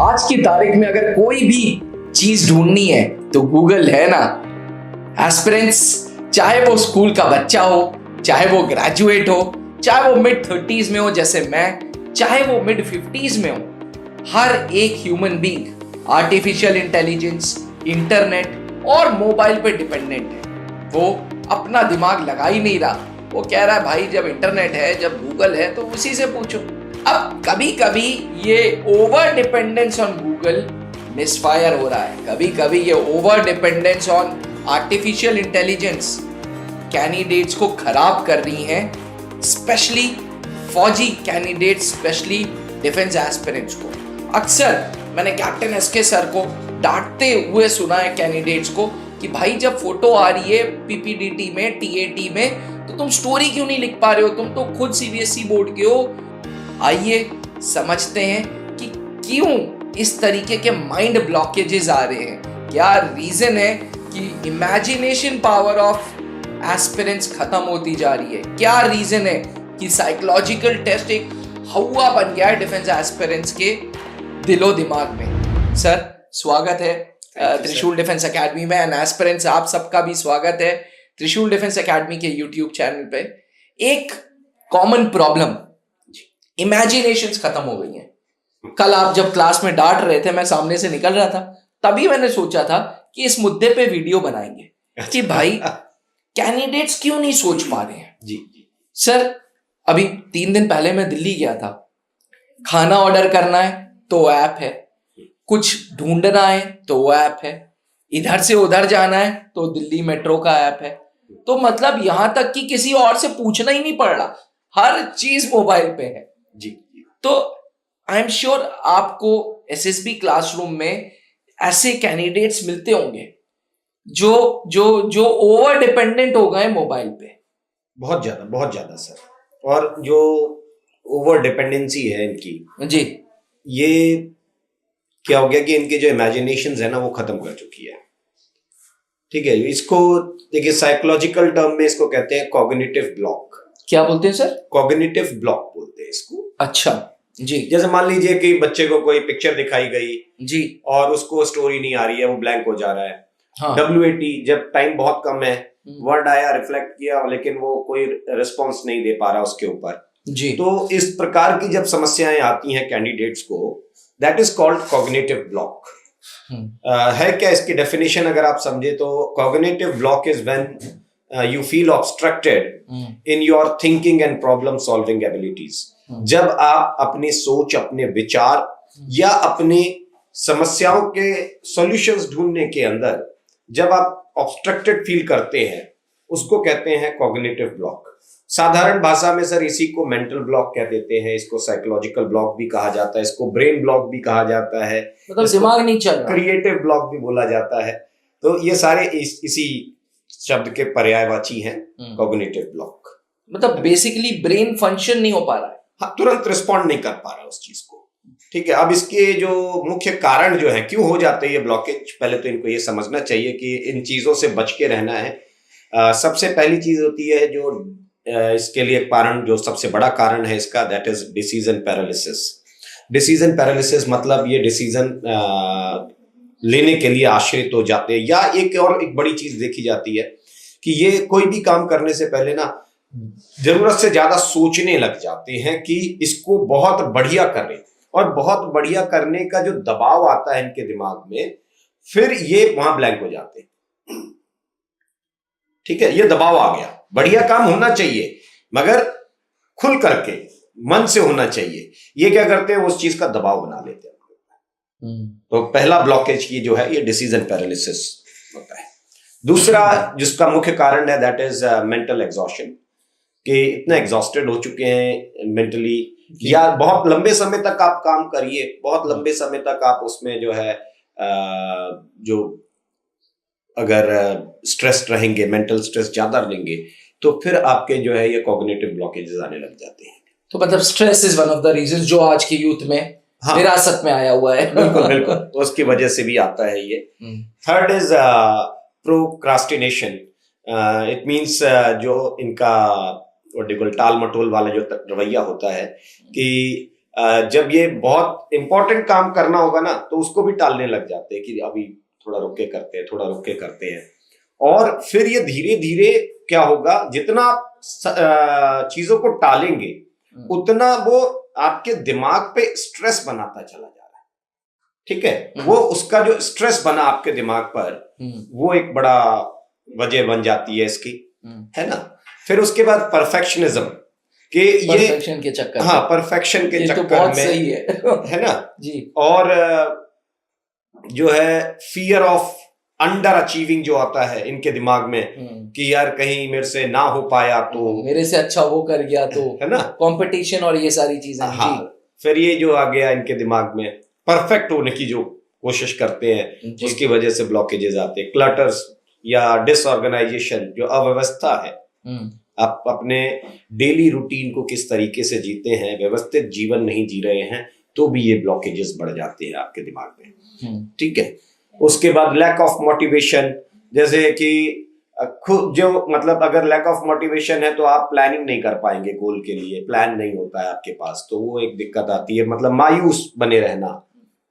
आज की तारीख में अगर कोई भी चीज ढूंढनी है तो गूगल है ना। एस्पिरेंट्स, चाहे वो स्कूल का बच्चा हो, चाहे वो ग्रेजुएट हो, चाहे वो मिड 30s में हो जैसे मैं, चाहे वो मिड 50s में हो, हर एक human being artificial intelligence, internet और मोबाइल पे डिपेंडेंट है। वो अपना दिमाग लगा ही नहीं रहा। वो कह रहा है भाई जब इंटरनेट है, जब गूगल है तो उसी से पूछो। अब कभी कभी ये over dependence on Google misfire हो रहा है। कभी कभी ये over dependence on artificial intelligence candidates को खराब कर रही हैं, स्पेशली फौजी कैंडिडेट्स, स्पेशली डिफेंस एस्पिरेंट्स को। अक्सर मैंने कैप्टन एसके सर को डांटते हुए सुना है कैंडिडेट्स को कि भाई जब फोटो आ रही है पीपीडीटी में, टीएटी में, तो तुम स्टोरी क्यों नहीं लिख पा रहे हो? तुम तो खुद सीबीएसई बोर्ड के हो। आइए समझते हैं कि क्यों इस तरीके के माइंड ब्लॉकेजेस आ रहे हैं। क्या रीजन है कि इमेजिनेशन पावर ऑफ एस्पिरेंट्स खत्म होती जा रही है? क्या रीजन है कि साइकोलॉजिकल टेस्ट एक हवा बन गया है डिफेंस एस्पिरेंट्स के दिलो दिमाग में? सर स्वागत है त्रिशूल डिफेंस एकेडमी में, एंड एस्पिरेंट्स आप सबका भी स्वागत है त्रिशूल डिफेंस एकेडमी के यूट्यूब चैनल पे। एक कॉमन प्रॉब्लम, इमेजिनेशंस खत्म हो गई हैं। कल आप जब क्लास में डांट रहे थे, मैं सामने से निकल रहा था, तभी मैंने सोचा था कि इस मुद्दे पे वीडियो बनाएंगे कि भाई कैंडिडेट्स क्यों नहीं सोच पा रहे हैं। जी सर, अभी 3 दिन पहले मैं दिल्ली गया था। खाना ऑर्डर करना है तो ऐप है, कुछ ढूंढना है तो वो ऐप है, इधर से उधर जाना है तो दिल्ली मेट्रो का ऐप है। तो मतलब यहां तक कि किसी और से पूछना ही नहीं पड़ रहा, हर चीज मोबाइल पे है। जी तो आई एम श्योर आपको एसएसबी क्लासरूम में ऐसे कैंडिडेट्स मिलते होंगे जो जो जो ओवर डिपेंडेंट हो गए मोबाइल पे। बहुत ज्यादा सर। और जो ओवर डिपेंडेंसी है इनकी जी, ये क्या हो गया कि इनके जो इमेजिनेशंस है ना वो खत्म कर चुकी है। ठीक है, इसको देखिए साइकोलॉजिकल टर्म में इसको कहते हैं कॉग्निटिव ब्लॉक। क्या बोलते हैं सर? कॉग्निटिव ब्लॉक बोलते हैं इसको। अच्छा जी। जैसे मान लीजिए कि बच्चे को कोई पिक्चर दिखाई गई जी और उसको स्टोरी नहीं आ रही है, वो ब्लैंक हो जा रहा है। हाँ। WAT, जब टाइम बहुत कम है, वर्ड आया, रिफ्लेक्ट किया, लेकिन वो कोई रिस्पॉन्स नहीं दे पा रहा उसके ऊपर जी। तो इस प्रकार की जब समस्याएं आती हैं कैंडिडेट्स को, that is called cognitive block. है क्या इसकी डेफिनेशन अगर आप समझे तो? Cognitive block is when you feel obstructed in your thinking and problem solving abilities. जब आप अपनी सोच, अपने विचार या अपनी समस्याओं के सॉल्यूशंस ढूंढने के अंदर जब आप ऑब्स्ट्रक्टेड फील करते हैं, उसको कहते हैं कॉग्निटिव ब्लॉक। साधारण भाषा में सर इसी को मेंटल ब्लॉक कह देते हैं, इसको साइकोलॉजिकल ब्लॉक भी कहा जाता है, इसको ब्रेन ब्लॉक भी कहा जाता है, मतलब दिमाग नहीं चल रहा, क्रिएटिव ब्लॉक भी बोला जाता है। तो ये सारे इसी शब्द के पर्यायवाची हैं, कॉग्निटिव ब्लॉक। मतलब बेसिकली ब्रेन फंक्शन नहीं हो पा रहा है। हाँ, तुरंत रिस्पॉन्ड नहीं कर पा रहा उस चीज को। ठीक है, अब इसके जो मुख्य कारण जो है क्यों हो जाते हैं ये ब्लॉकेज, पहले तो इनको ये समझना चाहिए कि इन चीजों से बच के रहना है। सबसे पहली चीज होती है जो इसके लिए कारण, जो सबसे बड़ा कारण है इसका, that is decision paralysis. Decision paralysis मतलब ये डिसीजन लेने के लिए आश्रित हो जाते हैं। या एक बड़ी चीज देखी जाती है कि ये कोई भी काम करने से पहले ना जरूरत से ज्यादा सोचने लग जाते हैं कि इसको बहुत बढ़िया करें, और बहुत बढ़िया करने का जो दबाव आता है इनके दिमाग में, फिर ये वहां ब्लैंक हो जाते हैं। ठीक है, ये दबाव आ गया, बढ़िया काम होना चाहिए मगर खुल करके मन से होना चाहिए। ये क्या करते हैं, उस चीज का दबाव बना लेते हैं। तो पहला ब्लॉकेज ये जो है ये डिसीजन पैरालिसिस होता है। दूसरा जिसका मुख्य कारण है दैट इज मेंटल एग्जॉशन, कि इतने एग्जॉस्टेड हो चुके हैं मेंटली, या बहुत लंबे समय तक आप काम करिए, बहुत लंबे समय तक आप उसमें जो है जो अगर स्ट्रेस्ड रहेंगे, मेंटल स्ट्रेस ज्यादा लेंगे, तो फिर आपके जो है ये कॉग्निटिव ब्लॉकेजेस आने लग जाते हैं। तो मतलब stress is one of the reasons जो आज के यूथ में विरासत में आया हुआ है। बिल्कुल बिल्कुल, उसकी वजह से भी आता है ये। Third is procrastination. It means जो इनका टाल मटोल वाला जो रवैया होता है कि जब ये बहुत इंपॉर्टेंट काम करना होगा ना तो उसको भी टालने लग जाते हैं कि अभी थोड़ा रुक के करते हैं, थोड़ा रुक के करते हैं। और फिर ये धीरे धीरे क्या होगा, जितना आप चीजों को टालेंगे उतना वो आपके दिमाग पे स्ट्रेस बनाता चला जा रहा है। ठीक है, वो उसका जो स्ट्रेस बना आपके दिमाग पर वो एक बड़ा वजह बन जाती है इसकी, है ना। फिर उसके बाद परफेक्शनिज्म कि ये परफेक्शन के चक्कर, हाँ परफेक्शन के चक्कर तो बहुत में सही है ना जी। और जो है फियर ऑफ अंडर अचीविंग जो आता है इनके दिमाग में कि यार कहीं मेरे से ना हो पाया तो, मेरे से अच्छा वो कर गया तो, है ना, कंपटीशन और ये सारी चीजें। हाँ जी। फिर ये जो आ गया इनके दिमाग में परफेक्ट होने की जो कोशिश करते हैं उसकी वजह से ब्लॉकेजेस आते हैं। क्लटर्स या डिसऑर्गेनाइजेशन जो अव्यवस्था है, आप अपने डेली रूटीन को किस तरीके से जीते हैं, व्यवस्थित जीवन नहीं जी रहे हैं तो भी ये ब्लॉकेजेस बढ़ जाते हैं आपके दिमाग में। ठीक है, उसके बाद लैक ऑफ मोटिवेशन, जैसे कि खुद जो मतलब अगर लैक ऑफ मोटिवेशन है तो आप प्लानिंग नहीं कर पाएंगे गोल के लिए, प्लान नहीं होता है आपके पास तो वो एक दिक्कत आती है, मतलब मायूस बने रहना।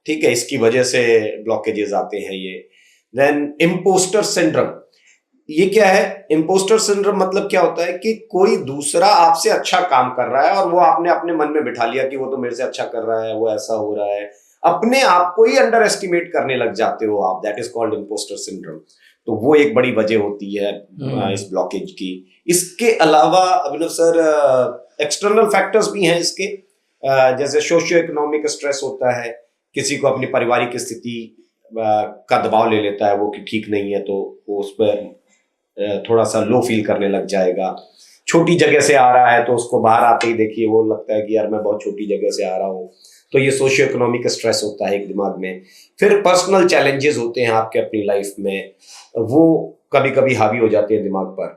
ठीक है, इसकी वजह से ब्लॉकेजेस आते हैं ये। देन इम्पोस्टर सिंड्रोम, ये क्या है? इम्पोस्टर सिंड्रोम मतलब क्या होता है कि कोई दूसरा आपसे अच्छा काम कर रहा है और वो आपने अपने मन में बिठा लिया कि वो तो मेरे से अच्छा कर रहा है, वो ऐसा हो रहा है, अपने आप को ही अंडर एस्टिमेट करने लग जाते हो आप। That is called impostor syndrome. तो वो एक बड़ी वजह होती है इस ब्लॉकेज की। इसके अलावा अभिनव सर एक्सटर्नल फैक्टर्स भी हैं इसके, जैसे सोशियो इकोनॉमिक स्ट्रेस होता है, किसी को अपनी पारिवारिक स्थिति का दबाव ले लेता है वो कि ठीक नहीं है तो वो उस पर थोड़ा सा लो फील करने लग जाएगा। छोटी जगह से आ रहा है तो उसको बाहर आते ही देखिए वो लगता है कि यार मैं बहुत छोटी जगह से आ रहा हूँ, तो ये सोशियो इकोनॉमिक स्ट्रेस होता है एक दिमाग में। फिर पर्सनल चैलेंजेस होते हैं आपके अपनी लाइफ में, वो कभी कभी हावी हो जाते हैं दिमाग पर।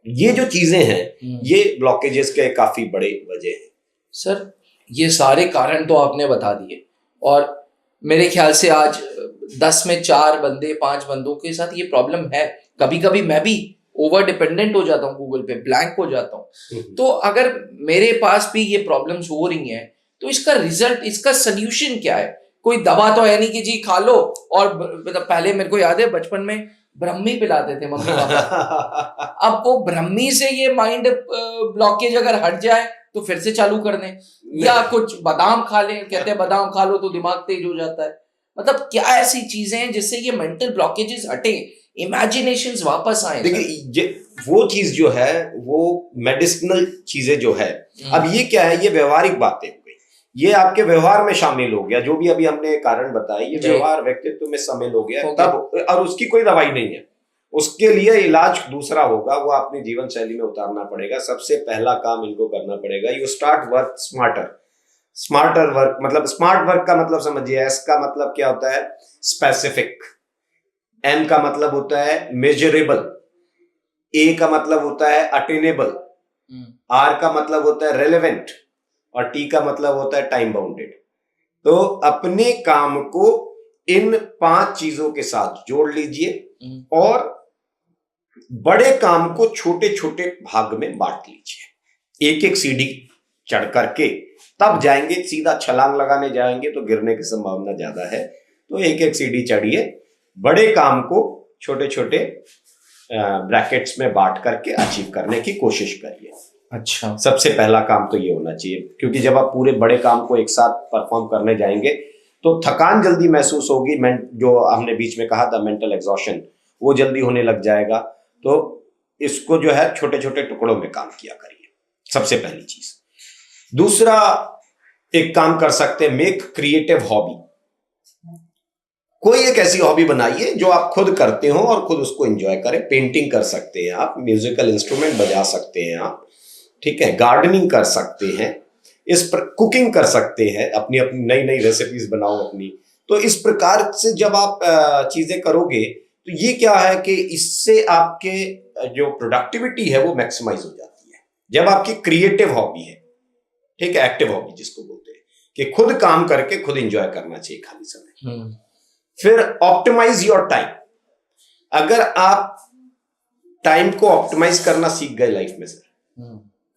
ये जो चीजें हैं ये ब्लॉकेजेस के काफी बड़े वजह हैं। सर ये सारे कारण तो आपने बता दिए और मेरे ख्याल से आज 10 में 4 बंदे 5 बंदों के साथ ये प्रॉब्लम है। कभी कभी मैं भी ओवर डिपेंडेंट हो जाता हूँ, गूगल पे ब्लैंक हो जाता हूँ। तो अगर मेरे पास भी ये प्रॉब्लम्स हो रही हैं तो इसका रिजल्ट, इसका सोल्यूशन क्या है? कोई दवा तो है नहीं कि जी खा लो और मतलब पहले मेरे को याद है बचपन में ब्रह्मी पिलाते थे मम्मी पापा। अब वो ब्रह्मी से ये माइंड ब्लॉकेज अगर हट जाए तो फिर से चालू कर दें, या कुछ बादाम खा लें, कहते हैं बादाम खा लो तो दिमाग तेज हो जाता है। मतलब क्या ऐसी चीजें हैं जिससे ये मेंटल ब्लॉकेजेस हटे, इमेजिनेशंस वापस आए? देखिए वो चीज जो है वो मेडिसिनल चीजें जो है, अब ये क्या है, ये व्यवहारिक बातें हो गई, ये आपके व्यवहार में शामिल हो गया। जो भी अभी हमने कारण बताए ये व्यवहार व्यक्तित्व में शामिल हो गया तब, और उसकी कोई दवाई नहीं है, उसके लिए इलाज दूसरा होगा, वो अपनी जीवन शैली में उतारना पड़ेगा। सबसे पहला काम इनको करना पड़ेगा, you start work smarter. Smarter work मतलब, स्मार्ट वर्क का मतलब समझिए, एस का मतलब क्या होता है? स्पेसिफिक। एम का मतलब होता है मेजरेबल। ए का मतलब होता है अटेनेबल। आर का मतलब होता है रेलेवेंट और टी का मतलब होता है टाइम बाउंडेड। तो अपने काम को इन 5 चीजों के साथ जोड़ लीजिए और बड़े काम को छोटे छोटे भाग में बांट लीजिए। एक एक सीढ़ी चढ़ करके तब जाएंगे, सीधा छलांग लगाने जाएंगे तो गिरने की संभावना ज्यादा है। तो एक एक सीढ़ी चढ़िए, बड़े काम को छोटे छोटे ब्रैकेट्स में बांट करके अचीव करने की कोशिश करिए। अच्छा, सबसे पहला काम तो ये होना चाहिए, क्योंकि जब आप पूरे बड़े काम को एक साथ परफॉर्म करने जाएंगे तो थकान जल्दी महसूस होगी। जो हमने बीच में कहा था मेंटल एग्जॉशन, वो जल्दी होने लग जाएगा। तो इसको जो है छोटे छोटे टुकड़ों में काम किया करिए, सबसे पहली चीज। दूसरा एक काम कर सकते हैं, मेक क्रिएटिव हॉबी। कोई एक ऐसी हॉबी बनाइए जो आप खुद करते हो और खुद उसको एंजॉय करें। पेंटिंग कर सकते हैं आप, म्यूजिकल इंस्ट्रूमेंट बजा सकते हैं आप, ठीक है, गार्डनिंग कर सकते हैं, इस पर कुकिंग कर सकते हैं, अपनी अपनी नई नई रेसिपीज बनाओ अपनी। तो इस प्रकार से जब आप चीजें करोगे तो ये क्या है कि इससे आपके जो प्रोडक्टिविटी है वो मैक्सिमाइज हो जाती है। जब आपकी क्रिएटिव हॉबी है, ठीक है, एक्टिव हॉबी जिसको बोलते हैं, कि खुद काम करके खुद एंजॉय करना चाहिए खाली समय। फिर ऑप्टिमाइज योर टाइम। अगर आप टाइम को ऑप्टिमाइज करना सीख गए लाइफ में सर,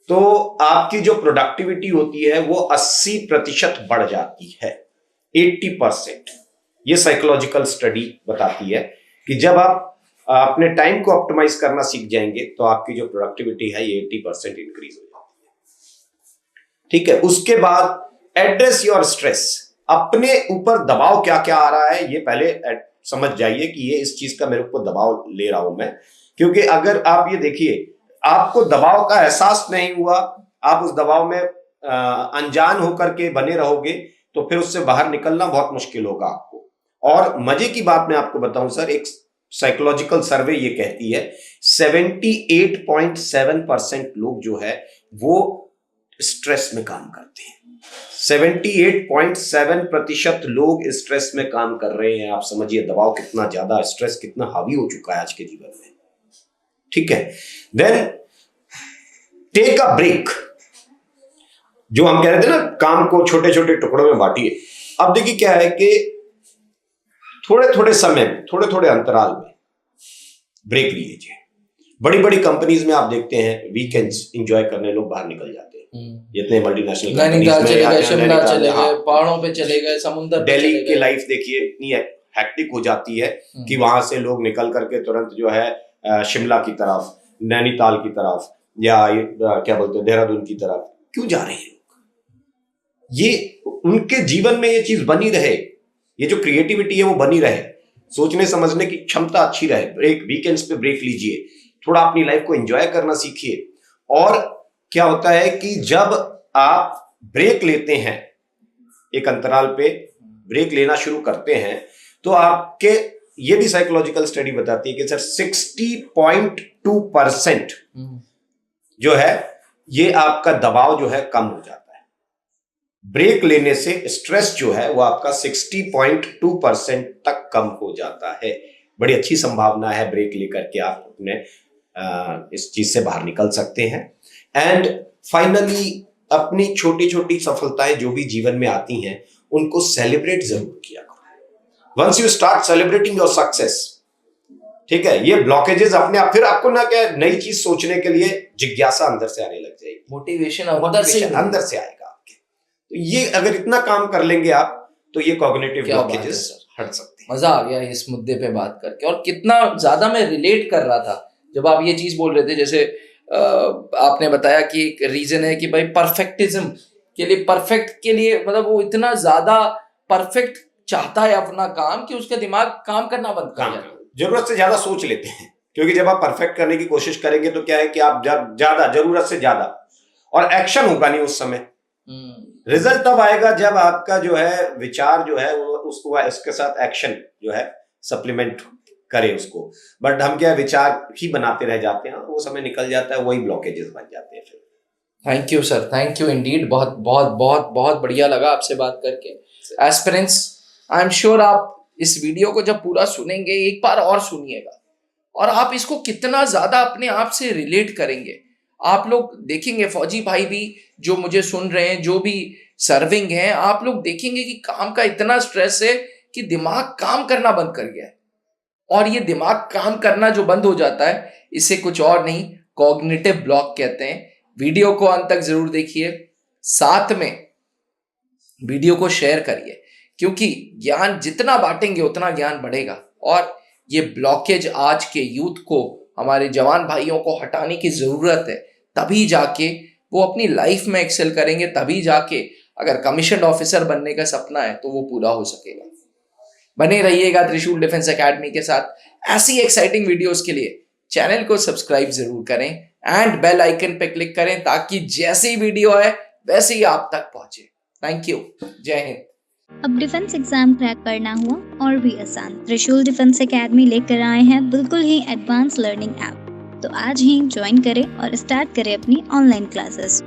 तो आपकी जो प्रोडक्टिविटी होती है वो 80% बढ़ जाती है, 80%। ये साइकोलॉजिकल स्टडी बताती है कि जब आप अपने टाइम को ऑप्टिमाइज करना सीख जाएंगे तो आपकी जो प्रोडक्टिविटी है ये 80% इंक्रीज हो जाती है। ठीक है, उसके बाद एड्रेस योर स्ट्रेस। अपने ऊपर दबाव क्या क्या आ रहा है ये पहले समझ जाइए कि ये इस चीज का मेरे ऊपर दबाव ले रहा हूं मैं। क्योंकि अगर आप ये देखिए, आपको दबाव का एहसास नहीं हुआ, आप उस दबाव में अनजान होकर के बने रहोगे, तो फिर उससे बाहर निकलना बहुत मुश्किल होगा आपको। और मजे की बात मैं आपको बताऊं सर, एक साइकोलॉजिकल सर्वे ये कहती है 78.7% लोग जो है वो स्ट्रेस में काम करते हैं। 78.7% लोग स्ट्रेस में काम कर रहे हैं। आप समझिए दबाव कितना ज्यादा, स्ट्रेस कितना हावी हो चुका है आज के जीवन में। ठीक है, देन टेक अ ब्रेक। जो हम कह रहे थे ना, काम को छोटे छोटे टुकड़ों में बांटिए। अब देखिए क्या है कि थोड़े थोड़े समय में, थोड़े थोड़े अंतराल में ब्रेक लीजिए। बड़ी बड़ी कंपनीज में आप देखते हैं वीकेंड्स एंजॉय करने लोग बाहर निकल जाते हैं। जितने मल्टीनेशनल नैनीताल चले गए, शिमला चले गए, पहाड़ों पे चले गए, समुद्र पे दिल्ली चले की गए। लाइफ देखिए इतनी हैक्टिक हो जाती है कि वहां से लोग निकल करके तुरंत जो है शिमला की तरफ, नैनीताल की तरफ, या क्या बोलते हैं देहरादून की तरफ क्यों जा रहे हैं लोग। ये उनके जीवन में ये चीज बनी रहे, ये जो क्रिएटिविटी है वो बनी रहे, सोचने समझने की क्षमता अच्छी रहे। ब्रेक, वीकेंड्स पे ब्रेक लीजिए, थोड़ा अपनी लाइफ को एंजॉय करना सीखिए। और क्या होता है कि जब आप ब्रेक लेते हैं, एक अंतराल पे ब्रेक लेना शुरू करते हैं, तो आपके, ये भी साइकोलॉजिकल स्टडी बताती है कि सर 60.2% जो है ये आपका दबाव जो है कम हो जाता है। ब्रेक लेने से स्ट्रेस जो है वो आपका 60.2% तक कम हो जाता है। बड़ी अच्छी संभावना है ब्रेक लेकर के आप अपने इस चीज से बाहर निकल सकते हैं। एंड फाइनली अपनी छोटी छोटी सफलताएं जो भी जीवन में आती हैं उनको सेलिब्रेट जरूर किया करो। Once you start celebrating your success, ठीक है, ये ब्लॉकेजेस अपने आप, फिर आपको ना क्या नई चीज सोचने के लिए जिज्ञासा अंदर से आने लग जाएगी, मोटिवेशन अंदर से आएगा आपके। तो ये अगर इतना काम कर लेंगे आप तो ये कॉग्निटिव ब्लॉकेजेस हट सकते हैं। मजा आ गया इस मुद्दे पे बात करके, और कितना ज्यादा मैं रिलेट कर रहा था जब आप ये चीज बोल रहे थे। जैसे आपने बताया कि एक रीजन है कि भाई परफेक्टिज्म के लिए, परफेक्ट के लिए मतलब वो इतना ज्यादा परफेक्ट चाहता है अपना काम कि उसका दिमाग काम करना बंद कर जाता है। जरूरत से ज्यादा सोच लेते हैं, क्योंकि जब आप परफेक्ट करने की कोशिश करेंगे तो क्या है कि आप ज्यादा, जरूरत से ज्यादा, और एक्शन होगा नहीं उस समय। रिजल्ट तब आएगा जब आपका जो है विचार जो है वो उसको, इसके साथ एक्शन जो है सप्लीमेंट करे उसको। बट हम क्या विचार ही बनाते रह जाते हैं, वो समय निकल जाता है, वही ब्लॉकेजेस बन जाते हैं फिर। Thank you sir, thank you Indeed. बहुत बहुत बहुत बहुत बढ़िया लगा आपसे बात करके। एस्पिरेंट्स, आई एम श्योर आप इस वीडियो को जब पूरा सुनेंगे, एक बार और सुनिएगा, और आप इसको कितना ज्यादा अपने आप से रिलेट करेंगे। आप लोग देखेंगे, फौजी भाई भी जो मुझे सुन रहे हैं, जो भी सर्विंग हैं, आप लोग देखेंगे कि काम का इतना स्ट्रेस है कि दिमाग काम करना बंद कर गया है। और ये दिमाग काम करना जो बंद हो जाता है, इसे कुछ और नहीं, कॉग्निटिव ब्लॉक कहते हैं। वीडियो को अंत तक जरूर देखिए, साथ में वीडियो को शेयर करिए, क्योंकि ज्ञान जितना बांटेंगे उतना ज्ञान बढ़ेगा। और ये ब्लॉकेज आज के यूथ को, हमारे जवान भाइयों को हटाने की जरूरत है, तभी जाके वो अपनी लाइफ में एक्सेल करेंगे, तभी जाके अगर कमीशन ऑफिसर बनने का सपना है तो वो पूरा हो सकेगा। बने रहिएगा त्रिशूल डिफेंस एकेडमी के साथ। ऐसी एक्साइटिंग वीडियोस के लिए चैनल को सब्सक्राइब जरूर करें एंड बेल आइकन पे क्लिक करें, ताकि जैसी वीडियो है वैसे ही आप तक पहुंचे। थैंक यू, जय हिंद। अब डिफेंस एग्जाम क्रैक करना हुआ और भी आसान, त्रिशूल डिफेंस एकेडमी लेकर आए हैं बिल्कुल ही एडवांस लर्निंग ऐप। तो आज ही ज्वाइन करें और स्टार्ट करें अपनी ऑनलाइन क्लासेस।